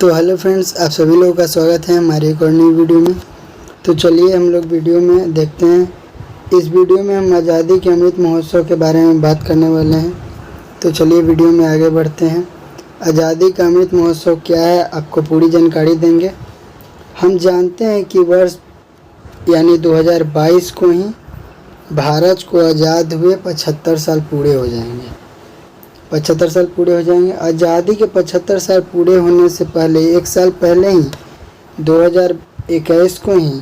तो hello friends, आप सभी लोगों का स्वागत है हमारी एक और नई वीडियो में। तो चलिए हम लोग वीडियो में देखते हैं। इस वीडियो में हम आज़ादी के अमृत महोत्सव के बारे में बात करने वाले हैं। तो चलिए वीडियो में आगे बढ़ते हैं। आज़ादी का अमृत महोत्सव क्या है, आपको पूरी जानकारी देंगे। हम जानते हैं कि वर्ष यानी 2022 को ही भारत को आज़ाद हुए 75 साल पूरे हो जाएंगे। 75 साल पूरे हो जाएंगे। आज़ादी के 75 साल पूरे होने से पहले, एक साल पहले ही 2021 को ही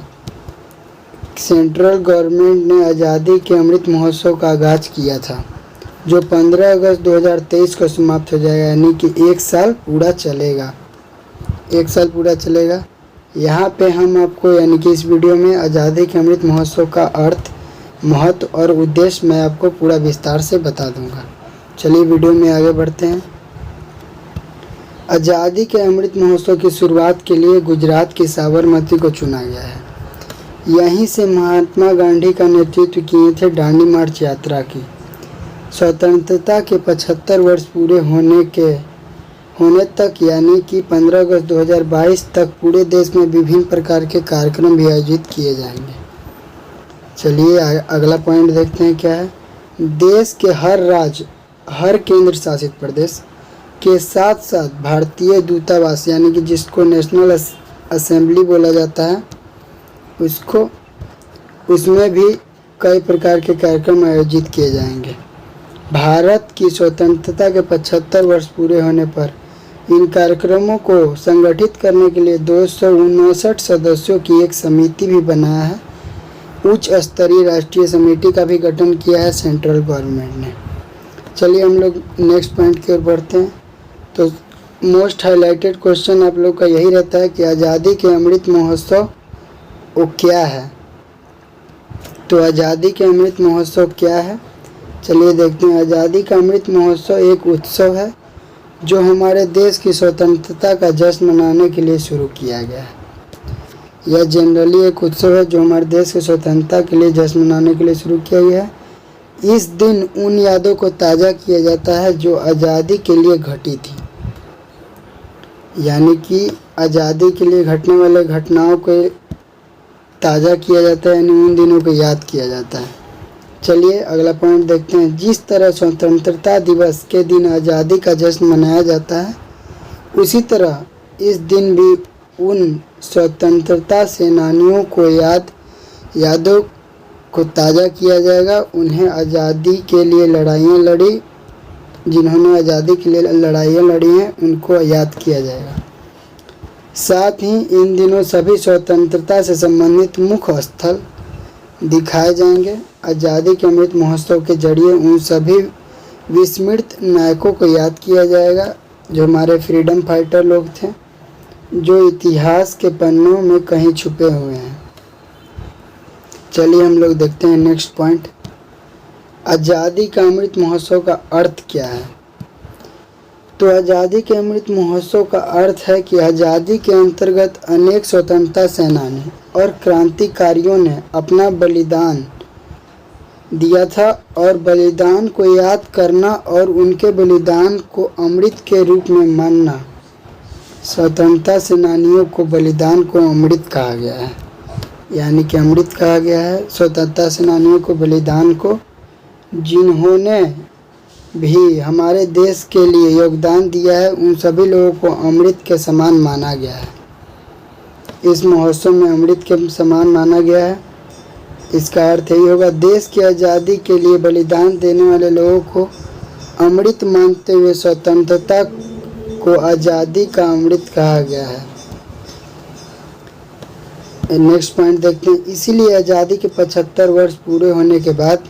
सेंट्रल गवर्नमेंट ने आज़ादी के अमृत महोत्सव का आगाज़ किया था, जो 15 अगस्त 2023 को समाप्त हो जाएगा। यानी कि एक साल पूरा चलेगा। एक साल पूरा चलेगा। यहाँ पे हम आपको यानी कि इस वीडियो में आज़ादी के अमृत महोत्सव का अर्थ, महत्व और उद्देश्य मैं आपको पूरा विस्तार से बता दूँगा। चलिए वीडियो में आगे बढ़ते हैं। आज़ादी के अमृत महोत्सव की शुरुआत के लिए गुजरात की साबरमती को चुना गया है। यहीं से महात्मा गांधी का नेतृत्व किए थे दांडी मार्च यात्रा की। स्वतंत्रता के 75 वर्ष पूरे होने तक यानी कि 15 अगस्त 2022 तक पूरे देश में विभिन्न प्रकार के कार्यक्रम भी आयोजित किए जाएंगे। चलिए अगला पॉइंट देखते हैं क्या है। देश के हर राज्य, हर केंद्र शासित प्रदेश के साथ साथ भारतीय दूतावास यानी कि जिसको नेशनल असेंबली बोला जाता है, उसमें भी कई प्रकार के कार्यक्रम आयोजित किए जाएंगे। भारत की स्वतंत्रता के 75 वर्ष पूरे होने पर इन कार्यक्रमों को संगठित करने के लिए 259 सदस्यों की एक समिति भी बनाया है। उच्च स्तरीय राष्ट्रीय समिति का भी गठन किया है सेंट्रल गवर्नमेंट ने। चलिए हम लोग नेक्स्ट पॉइंट की ओर बढ़ते हैं। तो मोस्ट हाईलाइटेड क्वेश्चन आप लोग का यही रहता है कि आज़ादी के अमृत महोत्सव वो क्या है। तो आज़ादी के अमृत महोत्सव क्या है, चलिए देखते हैं। आज़ादी का अमृत महोत्सव एक उत्सव है जो हमारे देश की स्वतंत्रता का जश्न मनाने के लिए शुरू किया गया है। यह जनरली एक उत्सव है जो हमारे देश की स्वतंत्रता के लिए जश्न मनाने के लिए शुरू किया गया है। इस दिन उन यादों को ताज़ा किया जाता है जो आज़ादी के लिए घटी थी। यानी कि आज़ादी के लिए घटने वाले घटनाओं को ताज़ा किया जाता है, यानी उन दिनों को याद किया जाता है। चलिए अगला पॉइंट देखते हैं। जिस तरह स्वतंत्रता दिवस के दिन आज़ादी का जश्न मनाया जाता है, उसी तरह इस दिन भी उन स्वतंत्रता सेनानियों को यादों को ताज़ा किया जाएगा। उन्हें आज़ादी के लिए लड़ाइयाँ लड़ी, जिन्होंने आज़ादी के लिए लड़ाइयाँ लड़ी हैं, उनको याद किया जाएगा। साथ ही इन दिनों सभी स्वतंत्रता से संबंधित मुख्य स्थल दिखाए जाएंगे। आज़ादी के अमृत महोत्सव के जरिए उन सभी विस्मृत नायकों को याद किया जाएगा जो हमारे फ्रीडम फाइटर लोग थे, जो इतिहास के पन्नों में कहीं छुपे हुए हैं। चलिए हम लोग देखते हैं नेक्स्ट पॉइंट। आज़ादी का अमृत महोत्सव का अर्थ क्या है। तो आज़ादी के अमृत महोत्सव का अर्थ है कि आज़ादी के अंतर्गत अनेक स्वतंत्रता सेनानी और क्रांतिकारियों ने अपना बलिदान दिया था, और बलिदान को याद करना और उनके बलिदान को अमृत के रूप में मानना। स्वतंत्रता सेनानियों को बलिदान को अमृत कहा गया है, यानी कि अमृत कहा गया है स्वतंत्रता सेनानियों को, बलिदान को, जिन्होंने भी हमारे देश के लिए योगदान दिया है। उन सभी लोगों को अमृत के समान माना गया है। इस महोत्सव में अमृत के समान माना गया है। इसका अर्थ यही होगा, देश की आज़ादी के लिए बलिदान देने वाले लोगों को अमृत मानते हुए स्वतंत्रता को आज़ादी का अमृत कहा गया है। नेक्स्ट पॉइंट देखते हैं। इसीलिए आज़ादी के 75 वर्ष पूरे होने के बाद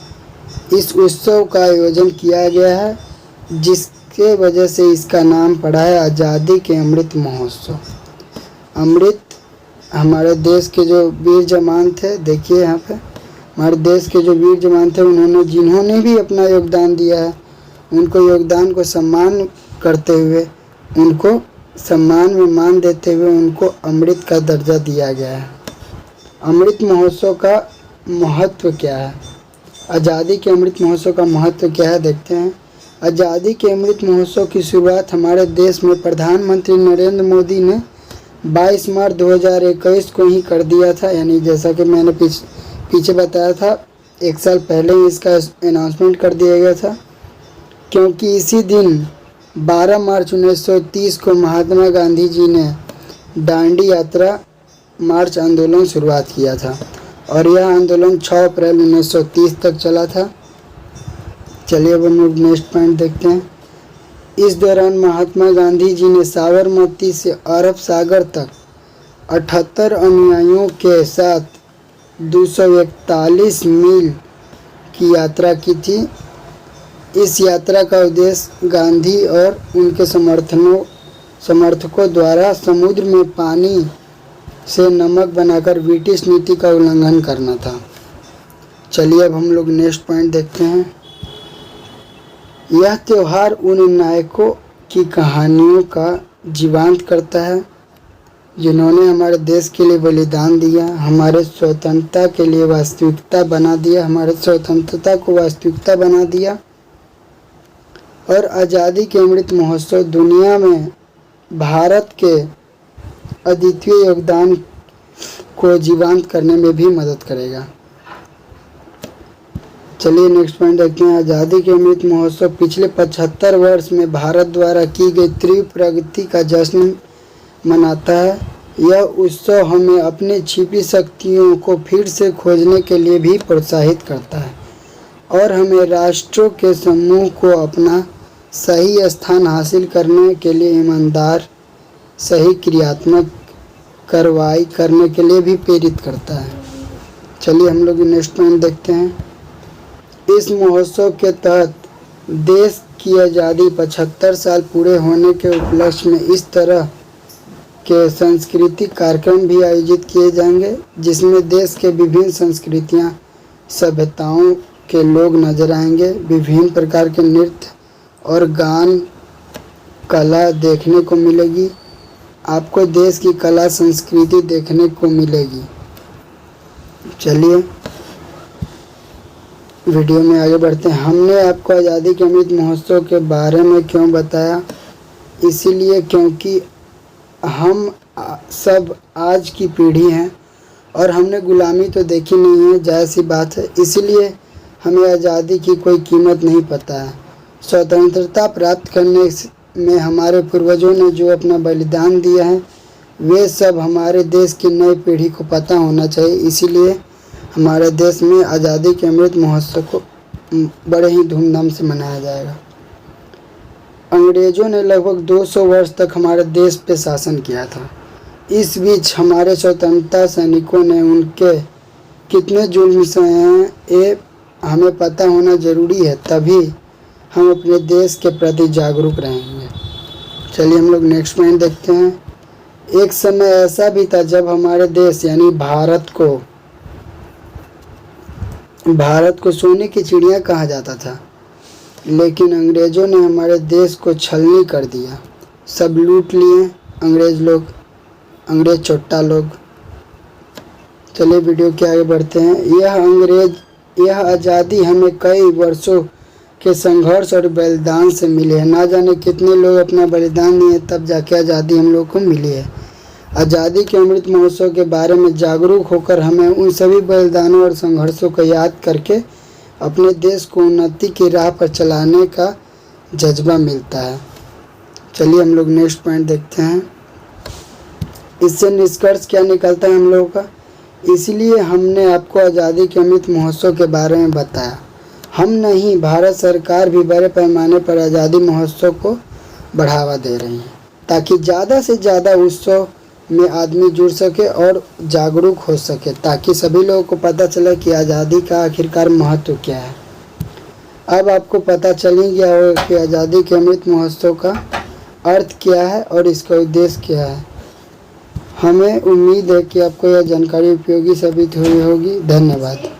इस उत्सव का आयोजन किया गया है, जिसके वजह से इसका नाम पड़ा है आज़ादी के अमृत महोत्सव। अमृत हमारे देश के जो वीर जवान थे, देखिए यहाँ पे हमारे देश के जो वीर जवान थे, जिन्होंने भी अपना योगदान दिया है, उनको योगदान को सम्मान करते हुए, उनको सम्मान में मान देते हुए उनको अमृत का दर्जा दिया गया है। अमृत महोत्सव का महत्व क्या है। आज़ादी के अमृत महोत्सव का महत्व क्या है देखते हैं। आज़ादी के अमृत महोत्सव की शुरुआत हमारे देश में प्रधानमंत्री नरेंद्र मोदी ने 22 मार्च 2021 को ही कर दिया था। यानी जैसा कि मैंने पीछे बताया था, 1 साल पहले ही इसका अनाउंसमेंट कर दिया गया था, क्योंकि इसी दिन 12 मार्च 1930 को महात्मा गांधी जी ने दांडी यात्रा मार्च आंदोलन शुरुआत किया था और यह आंदोलन 6 अप्रैल 1930 तक चला था। चलिए अब हम लोग नेक्स्ट पॉइंट देखते हैं। इस दौरान महात्मा गांधी जी ने साबरमती से अरब सागर तक 78 अनुयायियों के साथ 241 मील की यात्रा की थी। इस यात्रा का उद्देश्य गांधी और उनके समर्थकों द्वारा समुद्र में पानी से नमक बनाकर ब्रिटिश नीति का उल्लंघन करना था। चलिए अब हम लोग नेक्स्ट पॉइंट देखते हैं। यह त्यौहार उन नायकों की कहानियों का जीवंत करता है जिन्होंने हमारे देश के लिए बलिदान दिया, हमारे स्वतंत्रता के लिए वास्तविकता बना दिया, हमारे स्वतंत्रता को वास्तविकता बना दिया। और आज़ादी के अमृत महोत्सव दुनिया में भारत के अद्वितीय योगदान को जीवंत करने में भी मदद करेगा। चलिए नेक्स्ट पॉइंट देखते हैं। आज़ादी के अमृत महोत्सव पिछले 75 वर्ष में भारत द्वारा की गई तीव्र प्रगति का जश्न मनाता है। यह उत्सव हमें अपनी छिपी शक्तियों को फिर से खोजने के लिए भी प्रोत्साहित करता है और हमें राष्ट्रों के समूह को अपना सही स्थान हासिल करने के लिए ईमानदार सही क्रियात्मक कार्रवाई करने के लिए भी प्रेरित करता है। चलिए हम लोग नेक्स्ट पॉइंट देखते हैं। इस महोत्सव के तहत देश की आज़ादी 75 साल पूरे होने के उपलक्ष्य में इस तरह के सांस्कृतिक कार्यक्रम भी आयोजित किए जाएंगे जिसमें देश के विभिन्न संस्कृतियां, सभ्यताओं के लोग नजर आएंगे। विभिन्न प्रकार के नृत्य और गान कला देखने को मिलेगी। आपको देश की कला संस्कृति देखने को मिलेगी। चलिए वीडियो में आगे बढ़ते हैं। हमने आपको आज़ादी के अमृत महोत्सव के बारे में क्यों बताया? इसीलिए क्योंकि हम सब आज की पीढ़ी हैं और हमने गुलामी तो देखी नहीं है, जाहिर सी बात है। इसीलिए हमें आज़ादी की कोई कीमत नहीं पता है। स्वतंत्रता प्राप्त करने में हमारे पूर्वजों ने जो अपना बलिदान दिया है वे सब हमारे देश की नई पीढ़ी को पता होना चाहिए। इसीलिए हमारे देश में आज़ादी के अमृत महोत्सव को बड़े ही धूमधाम से मनाया जाएगा। अंग्रेज़ों ने लगभग 200 वर्ष तक हमारे देश पे शासन किया था। इस बीच हमारे स्वतंत्रता सैनिकों ने उनके कितने जुल्म सहे हैं ये हमें पता होना ज़रूरी है, तभी हम अपने देश के प्रति जागरूक रहेंगे। चलिए हम लोग नेक्स्ट पॉइंट देखते हैं। एक समय ऐसा भी था जब हमारे देश यानी भारत को सोने की चिड़िया कहा जाता था, लेकिन अंग्रेज़ों ने हमारे देश को छलनी कर दिया। सब लूट लिए अंग्रेज़ चोट्टा लोग। चलिए वीडियो के आगे बढ़ते हैं। यह आज़ादी हमें कई वर्षों के संघर्ष और बलिदान से मिली है। ना जाने कितने लोग अपना बलिदान दिए तब जाके आज़ादी हम लोग को मिली है। आज़ादी के अमृत महोत्सव के बारे में जागरूक होकर हमें उन सभी बलिदानों और संघर्षों को याद करके अपने देश को उन्नति की राह पर चलाने का जज्बा मिलता है। चलिए हम लोग नेक्स्ट पॉइंट देखते हैं। इससे निष्कर्ष क्या निकलता है हम लोगों का? इसलिए हमने आपको आज़ादी के अमृत महोत्सव के बारे में बताया। हम नहीं, भारत सरकार भी बड़े पैमाने पर आज़ादी महोत्सव को बढ़ावा दे रही है ताकि ज़्यादा से ज़्यादा उत्सव में आदमी जुड़ सके और जागरूक हो सके, ताकि सभी लोगों को पता चले कि आज़ादी का आखिरकार महत्व क्या है। अब आपको पता चल ही गया होगा कि आज़ादी के अमृत महोत्सव का अर्थ क्या है और इसका उद्देश्य क्या है। हमें उम्मीद है कि आपको यह जानकारी उपयोगी साबित हुई होगी। धन्यवाद।